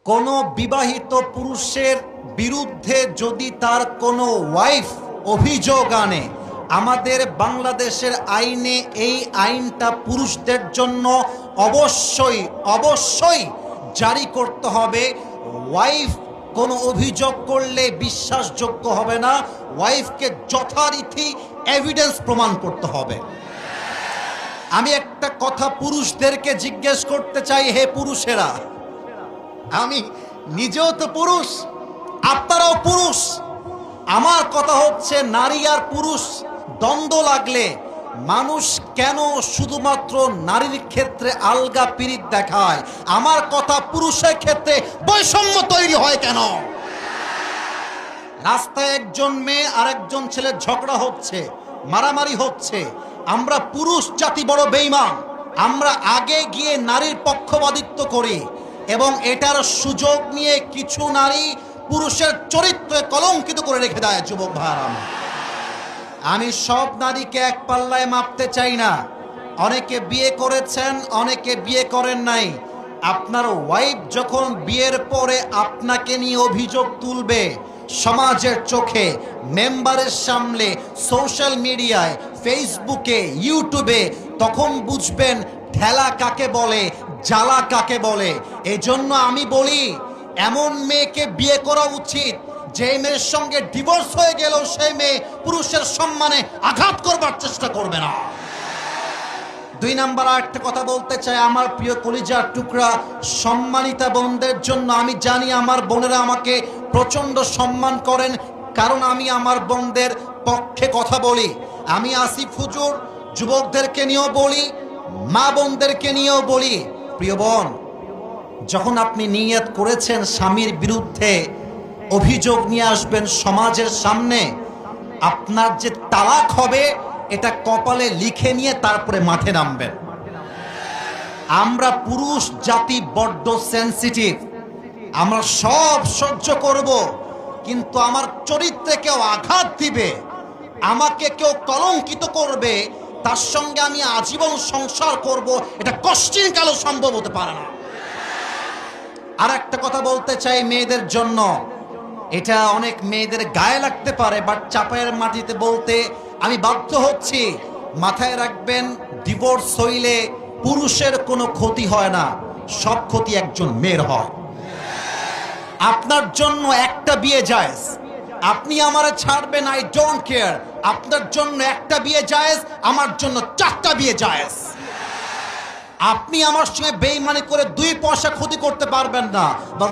কোনো বিবাহিত পুরুষের বিরুদ্ধে যদি তার কোনো ওয়াইফ অভিযোগ আনে, আমাদের বাংলাদেশের আইনে এই আইনটা পুরুষদের জন্য অবশ্যই অবশ্যই জারি করতে হবে। ওয়াইফ কোনো অভিযোগ করলে বিশ্বাসযোগ্য হবে না, ওয়াইফকে যথারীতি এভিডেন্স প্রমাণ করতে হবে। আমি একটা কথা পুরুষদেরকে জিজ্ঞেস করতে চাই, হে পুরুষেরা, আমি নিজেও তো পুরুষ, আপনারাও পুরুষ। আমার কথা হচ্ছে, নারী আর পুরুষ দ্বন্দ্ব লাগলে মানুষ কেন শুধুমাত্র নারীর ক্ষেত্রে আলগা পিরিত দেখায়? আমার কথা, পুরুষের ক্ষেত্রে বৈষম্য তৈরি হয় কেন? রাস্তায় একজন মেয়ে আর একজন ছেলের ঝগড়া হচ্ছে, মারামারি হচ্ছে, আমরা পুরুষ জাতি বড় বেঈমান। আমরা আগে গিয়ে নারীর পক্ষপাতিত্ব করি এবং এটার সুযোগ নিয়ে কিছু নারী পুরুষের চরিত্রে কলঙ্কিত করে রেখে দেয়। যুবক ভাইরা, আমি সব নারীকে এক পাল্লায় মাপতে চাই না। অনেকে বিয়ে করেছেন, অনেকে বিয়ে করেন নাই। আপনার ওয়াইফ যখন বিয়ের পরে আপনাকে নিয়ে অভিযোগ তুলবে সমাজের চোখে, মেম্বারের সামনে, সোশ্যাল মিডিয়ায়, ফেসবুকে, ইউটিউবে, তখন বুঝবেন ঠেলা কাকে বলে, জ্বালা কাকে বলে। এজন্য আমি বলি, এমন মেয়েকে বিয়ে করা উচিত যে মেয়ের সঙ্গে ডিভোর্স হয়ে গেল সেই মেয়ে পুরুষের সম্মানে আঘাত করবার চেষ্টা করবে না। দুই নাম্বার আরেকটা কথা বলতে চাই, আমার প্রিয় কলিজার টুকরা সম্মানিতা বোনদের জন্য। আমি জানি আমার বোনেরা আমাকে প্রচন্ড সম্মান করেন, কারণ আমি আমার বোনদের পক্ষে কথা বলি। আমি আসিফ হুজুর যুবকদেরকে নিয়েও বলি, মা বোনদেরকে নিয়েও বলি, প্রিয় বোন, যখন আপনি নিয়ত করেছেন স্বামীর বিরুদ্ধে অভিযোগ নিয়ে আসবেন সমাজের সামনে, আপনার যে তালাক হবে এটা কপালে লিখে নিয়ে তারপরে মাঠে নামবেন। আমরা পুরুষ জাতি বড্ড সেনসিটিভ, আমরা সব সহ্য করব, কিন্তু আমার চরিত্রে কেউ আঘাত দিবে, আমাকে কেউ কলঙ্কিত করবে, তার সঙ্গে আমি আজীবন সংসার করব, এটা কষ্টিনকালেও সম্ভব হতে পারে না। আর একটা কথা বলতে চাই মেয়েদের জন্য, এটা অনেক মেয়েদের গায়ে লাগতে পারে, বাট চাপায়ের মাটিতে বলতে আমি বাধ্য হচ্ছি। মাথায় রাখবেন, ডিভোর্স হইলে পুরুষের কোনো ক্ষতি হয় না, সব ক্ষতি একজন মেয়ের হয়। আপনার জন্য একটা বিয়ে জায়েজ, আপনি আমারে ছাড়বেন, আই ডোন্ট কেয়ার। আপনার জন্য একটা বিয়ে জায়েজ, আমার জন্য 4টা বিয়ে জায়েজ। আপনি আমার সঙ্গে বেঈমানি করে 2 পয়সা ক্ষতি করতে পারবেন না।